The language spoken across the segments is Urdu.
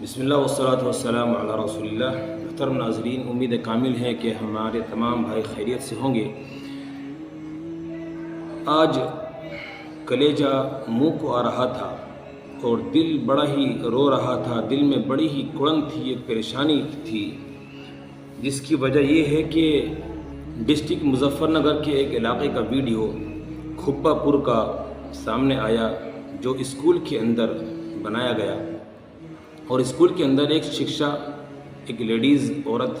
بسم اللہ والصلاۃ والسلام علی رسول اللہ۔ محترم ناظرین، امید کامل ہے کہ ہمارے تمام بھائی خیریت سے ہوں گے۔ آج کلیجہ منہ کو آ رہا تھا اور دل بڑا ہی رو رہا تھا، دل میں بڑی ہی کڑن تھی، ایک پریشانی تھی، جس کی وجہ یہ ہے کہ ڈسٹرکٹ مظفر نگر کے ایک علاقے کا ویڈیو کھپا پور کا سامنے آیا، جو اسکول کے اندر بنایا گیا۔ اور اسکول کے اندر ایک شکشا، ایک لیڈیز عورت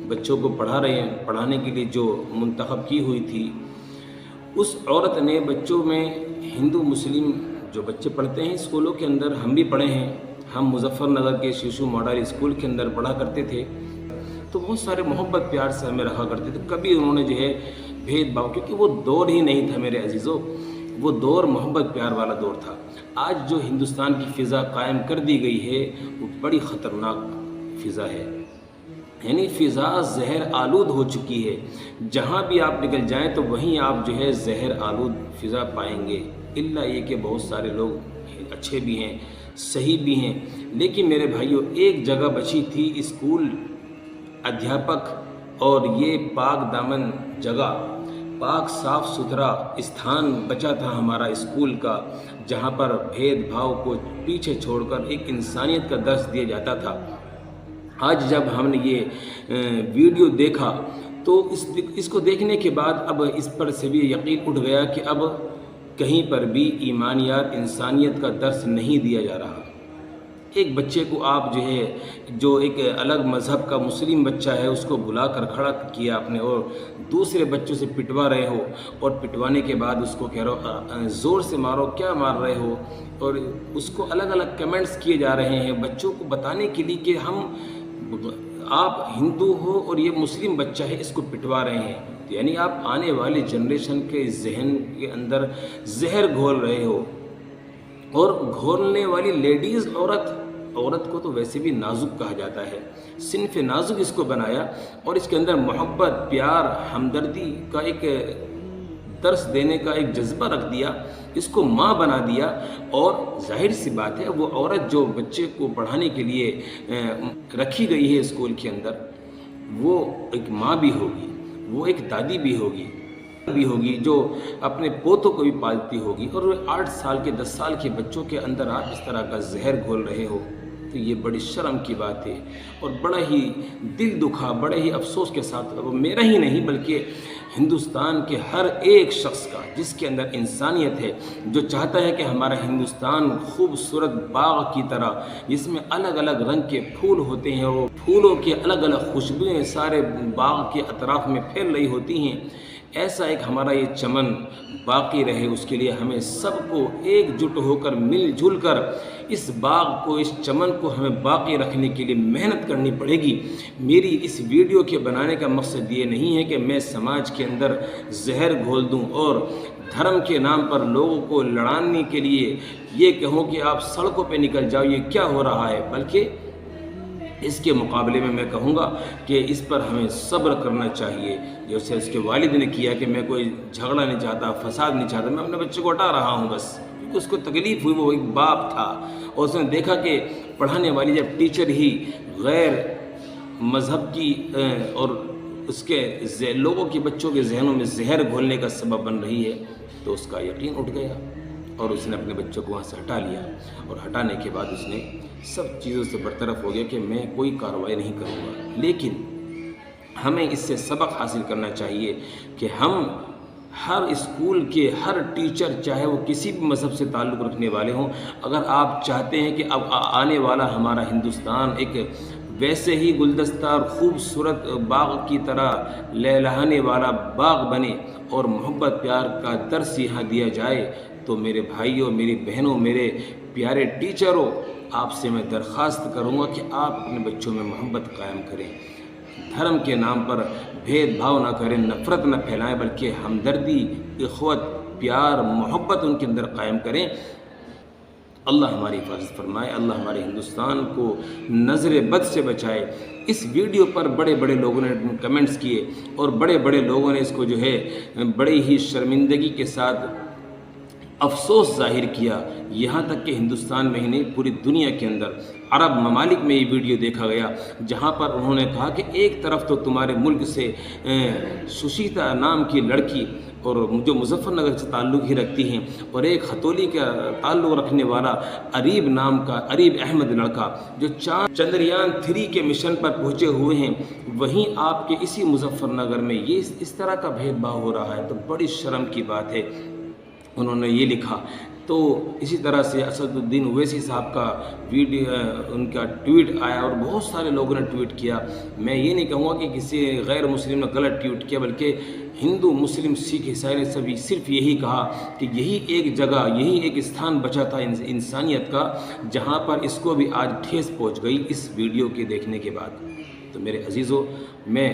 بچوں کو پڑھانے کے لیے جو منتخب کی ہوئی تھی، اس عورت نے بچوں میں ہندو مسلم جو بچے پڑھتے ہیں اسکولوں کے اندر، ہم بھی پڑھے ہیں، ہم مظفر نگر کے شیشو ماڈل اسکول کے اندر پڑھا کرتے تھے، تو بہت سارے محبت پیار سے ہمیں رہا کرتے تھے۔ کبھی انہوں نے جو ہے بھید بھاؤ، کیونکہ وہ دور ہی نہیں تھا میرے عزیزوں، وہ دور محبت پیار والا دور تھا۔ آج جو ہندوستان کی فضا قائم کر دی گئی ہے وہ بڑی خطرناک فضا ہے، یعنی فضا زہر آلود ہو چکی ہے۔ جہاں بھی آپ نکل جائیں تو وہیں آپ جو ہے زہر آلود فضا پائیں گے، الا یہ کہ بہت سارے لوگ اچھے بھی ہیں، صحیح بھی ہیں۔ لیکن میرے بھائیوں، ایک جگہ بچی تھی، اسکول، ادھیاپک اور یہ پاک دامن جگہ، پاک صاف ستھرا استھان بچا تھا ہمارا اسکول کا، جہاں پر بھید بھاؤ کو پیچھے چھوڑ کر ایک انسانیت کا درس دیا جاتا تھا۔ آج جب ہم نے یہ ویڈیو دیکھا تو اس کو دیکھنے کے بعد اب اس پر سے بھی یقین اٹھ گیا کہ اب کہیں پر بھی ایمانیات، انسانیت کا درس نہیں دیا جا رہا۔ ایک بچے کو آپ جو ہے، جو ایک الگ مذہب کا مسلم بچہ ہے، اس کو بلا کر کھڑا کیا آپ نے، اور دوسرے بچوں سے پٹوا رہے ہو، اور پٹوانے کے بعد اس کو کہہ رہے ہو زور سے مارو، کیا مار رہے ہو، اور اس کو الگ الگ کمنٹس کیے جا رہے ہیں بچوں کو بتانے کے لیے کہ آپ ہندو ہو اور یہ مسلم بچہ ہے، اس کو پٹوا رہے ہیں، یعنی آپ آنے والی جنریشن کے ذہن کے اندر زہر گھول رہے ہو۔ اور گھولنے والی لیڈیز عورت کو تو ویسے بھی نازک کہا جاتا ہے، صنف نازک اس کو بنایا، اور اس کے اندر محبت، پیار، ہمدردی کا ایک درس دینے کا ایک جذبہ رکھ دیا، اس کو ماں بنا دیا۔ اور ظاہر سی بات ہے، وہ عورت جو بچے کو پڑھانے کے لیے رکھی گئی ہے اسکول کے اندر، وہ ایک ماں بھی ہوگی، وہ ایک دادی بھی ہوگی، جو اپنے پوتوں کو بھی پالتی ہوگی، اور 8 سال کے 10 سال کے بچوں کے اندر آپ اس طرح کا زہر گھول رہے ہو، تو یہ بڑی شرم کی بات ہے، اور بڑا ہی دل دکھا، بڑے ہی افسوس کے ساتھ، وہ میرا ہی نہیں بلکہ ہندوستان کے ہر ایک شخص کا جس کے اندر انسانیت ہے، جو چاہتا ہے کہ ہمارا ہندوستان خوبصورت باغ کی طرح، جس میں الگ الگ رنگ کے پھول ہوتے ہیں، وہ پھولوں کے الگ الگ خوشبوئیں سارے باغ کے اطراف میں پھیل رہی ہوتی ہیں، ایسا ایک ہمارا یہ چمن باقی رہے، اس کے لیے ہمیں سب کو ایک جٹ ہو کر، مل جل کر اس باغ کو، اس چمن کو ہمیں باقی رکھنے کے لیے محنت کرنی پڑے گی۔ میری اس ویڈیو کے بنانے کا مقصد یہ نہیں ہے کہ میں سماج کے اندر زہر گھول دوں اور دھرم کے نام پر لوگوں کو لڑانے کے لیے یہ کہوں کہ آپ سڑکوں پہ نکل جاؤ، یہ کیا ہو رہا ہے، بلکہ اس کے مقابلے میں کہوں گا کہ اس پر ہمیں صبر کرنا چاہیے، جیسے اس کے والد نے کیا کہ میں کوئی جھگڑا نہیں چاہتا، فساد نہیں چاہتا، میں اپنے بچے کو ہٹا رہا ہوں بس، کیونکہ اس کو تکلیف ہوئی، وہ ایک باپ تھا، اور اس نے دیکھا کہ پڑھانے والی جب ٹیچر ہی غیر مذہب کی اور اس کے لوگوں کے بچوں کے ذہنوں میں زہر گھولنے کا سبب بن رہی ہے، تو اس کا یقین اٹھ گیا، اور اس نے اپنے بچوں کو وہاں سے ہٹا لیا، اور ہٹانے کے بعد اس نے سب چیزوں سے برطرف ہو گیا کہ میں کوئی کارروائی نہیں کروں گا۔ لیکن ہمیں اس سے سبق حاصل کرنا چاہیے کہ ہم ہر اسکول کے ہر ٹیچر، چاہے وہ کسی بھی مذہب سے تعلق رکھنے والے ہوں، اگر آپ چاہتے ہیں کہ اب آنے والا ہمارا ہندوستان ایک ویسے ہی گلدستہ اور خوبصورت باغ کی طرح لہلہانے والا باغ بنے اور محبت پیار کا درس یہاں دیا جائے، تو میرے بھائیوں، میری بہنوں، میرے پیارے ٹیچروں، آپ سے میں درخواست کروں گا کہ آپ اپنے بچوں میں محبت قائم کریں، دھرم کے نام پر بھید بھاؤ نہ کریں، نفرت نہ پھیلائیں، بلکہ ہمدردی، اخوت، پیار، محبت ان کے اندر قائم کریں۔ اللہ ہماری حفاظت فرمائے، اللہ ہمارے ہندوستان کو نظر بد سے بچائے۔ اس ویڈیو پر بڑے بڑے لوگوں نے کمنٹس کیے، اور بڑے بڑے لوگوں نے اس کو جو ہے بڑی ہی شرمندگی کے ساتھ افسوس ظاہر کیا، یہاں تک کہ ہندوستان میں ہی نہیں پوری دنیا کے اندر عرب ممالک میں یہ ویڈیو دیکھا گیا، جہاں پر انہوں نے کہا کہ ایک طرف تو تمہارے ملک سے سشیتا نام کی لڑکی اور جو مظفر نگر سے تعلق ہی رکھتی ہیں، اور ایک خطولی کا تعلق رکھنے والا اریب نام کا اریب احمد لڑکا جو چندریان 3 کے مشن پر پہنچے ہوئے ہیں، وہیں آپ کے اسی مظفر نگر میں یہ اس طرح کا بھید بھاؤ ہو رہا ہے، تو بڑی شرم کی بات ہے۔ انہوں نے یہ لکھا۔ تو اسی طرح سے اسد الدین اویسی صاحب کا ان کا ٹویٹ آیا اور بہت سارے لوگوں نے ٹویٹ کیا۔ میں یہ نہیں کہوں گا کہ کسی غیر مسلم نے غلط ٹویٹ کیا، بلکہ ہندو مسلم سکھ عیسائی نے سبھی صرف یہی کہا کہ یہی ایک جگہ، یہی ایک استھان بچا تھا انسانیت کا، جہاں پر اس کو بھی آج ٹھیس پہنچ گئی اس ویڈیو کے دیکھنے کے بعد۔ تو میرے عزیزو، میں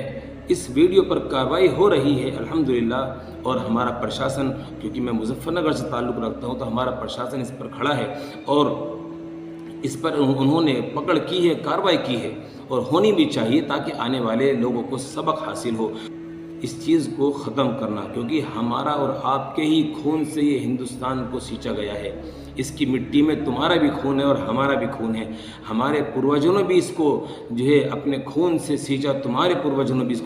اس ویڈیو پر کارروائی ہو رہی ہے الحمدللہ، اور ہمارا پرشاسن، کیونکہ میں مظفر نگر سے تعلق رکھتا ہوں، تو ہمارا پرشاسن اس پر کھڑا ہے اور اس پر انہوں نے پکڑ کی ہے، کارروائی کی ہے، اور ہونی بھی چاہیے تاکہ آنے والے لوگوں کو سبق حاصل ہو اس چیز کو ختم کرنا، کیونکہ ہمارا اور آپ کے ہی خون سے یہ ہندوستان کو سینچا گیا ہے۔ اس کی مٹی میں تمہارا بھی خون ہے اور ہمارا بھی خون ہے۔ ہمارے پروجوں نے بھی اس کو جو ہے اپنے خون سے سینچا، تمہارے پروجوں نے بھی اس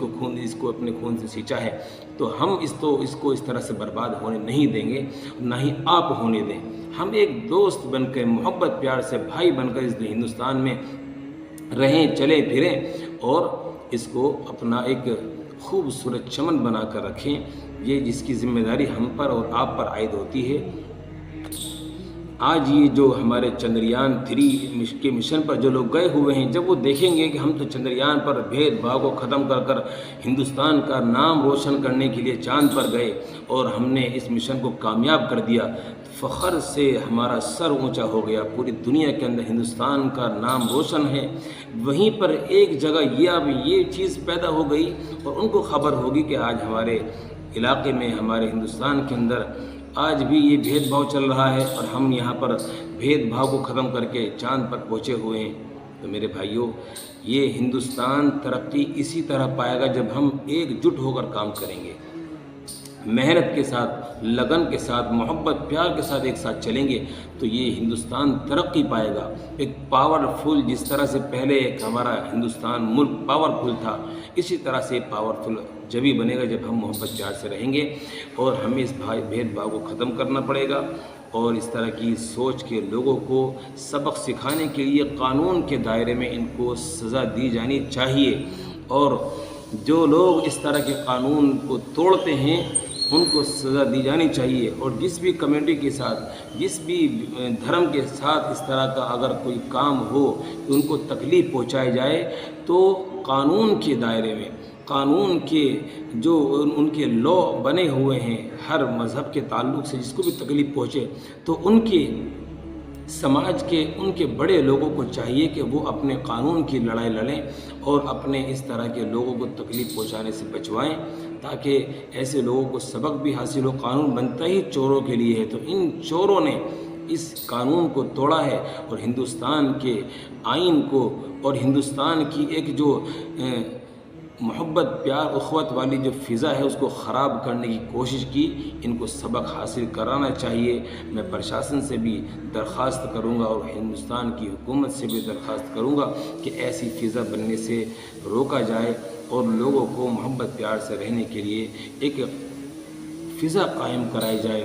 کو اپنے خون سے سینچا ہے۔ تو ہم اس کو اس طرح سے برباد ہونے نہیں دیں گے، نہ ہی آپ ہونے دیں۔ ہم ایک دوست بن کے، محبت پیار سے بھائی بن کر اس ہندوستان میں رہیں، چلیں پھریں، اور اس کو اپنا ایک خوبصورت چمن بنا کر رکھیں۔ یہ جس کی ذمہ داری ہم پر اور آپ پر عائد ہوتی ہے۔ آج یہ جو ہمارے چندریان 3 کے مشن پر جو لوگ گئے ہوئے ہیں، جب وہ دیکھیں گے کہ ہم تو چندریان پر بھید بھاؤ کو ختم کر ہندوستان کا نام روشن کرنے کے لیے چاند پر گئے اور ہم نے اس مشن کو کامیاب کر دیا، فخر سے ہمارا سر اونچا ہو گیا، پوری دنیا کے اندر ہندوستان کا نام روشن ہے۔ وہیں پر ایک جگہ یہ چیز پیدا ہو گئی اور ان کو خبر ہوگی کہ آج ہمارے علاقے میں، ہمارے ہندوستان کے اندر آج بھی یہ بھید بھاؤ چل رہا ہے، اور ہم یہاں پر بھید بھاؤ کو ختم کر کے چاند پر پہنچے ہوئے ہیں۔ تو میرے بھائیوں، یہ ہندوستان ترقی اسی طرح پائے گا جب ہم ایک جٹ ہو کر کام کریں گے، محنت کے ساتھ، لگن کے ساتھ، محبت پیار کے ساتھ ایک ساتھ چلیں گے تو یہ ہندوستان ترقی پائے گا۔ ایک پاورفل، جس طرح سے پہلے ایک ہمارا ہندوستان ملک پاورفل تھا، اسی طرح سے پاورفل جبھی بنے گا جب ہم محبت پیار سے رہیں گے، اور ہمیں اس بھید بھاؤ کو ختم کرنا پڑے گا، اور اس طرح کی سوچ کے لوگوں کو سبق سکھانے کے لیے قانون کے دائرے میں ان کو سزا دی جانی چاہیے، اور جو لوگ اس طرح کے قانون کو توڑتے ہیں ان کو سزا دی جانی چاہیے۔ اور جس بھی کمیونٹی کے ساتھ، جس بھی دھرم کے ساتھ اس طرح کا اگر کوئی کام ہو کہ ان کو تکلیف پہنچائی جائے، تو قانون کے دائرے میں، قانون کے جو ان کے لا بنے ہوئے ہیں ہر مذہب کے تعلق سے، جس کو بھی تکلیف پہنچے تو ان کے سماج کے ان کے بڑے لوگوں کو چاہیے کہ وہ اپنے قانون کی لڑائی لڑیں اور اپنے اس طرح کے لوگوں کو تکلیف پہنچانے سے بچوائیں، تاکہ ایسے لوگوں کو سبق بھی حاصل ہو۔ قانون بنتا ہی چوروں کے لیے ہے، تو ان چوروں نے اس قانون کو توڑا ہے اور ہندوستان کے آئین کو اور ہندوستان کی ایک جو محبت پیار اخوت والی جو فضا ہے اس کو خراب کرنے کی کوشش کی۔ ان کو سبق حاصل کرانا چاہیے۔ میں پرشاسن سے بھی درخواست کروں گا اور ہندوستان کی حکومت سے بھی درخواست کروں گا کہ ایسی فضا بننے سے روکا جائے اور لوگوں کو محبت پیار سے رہنے کے لیے ایک فضا قائم کرائی جائے۔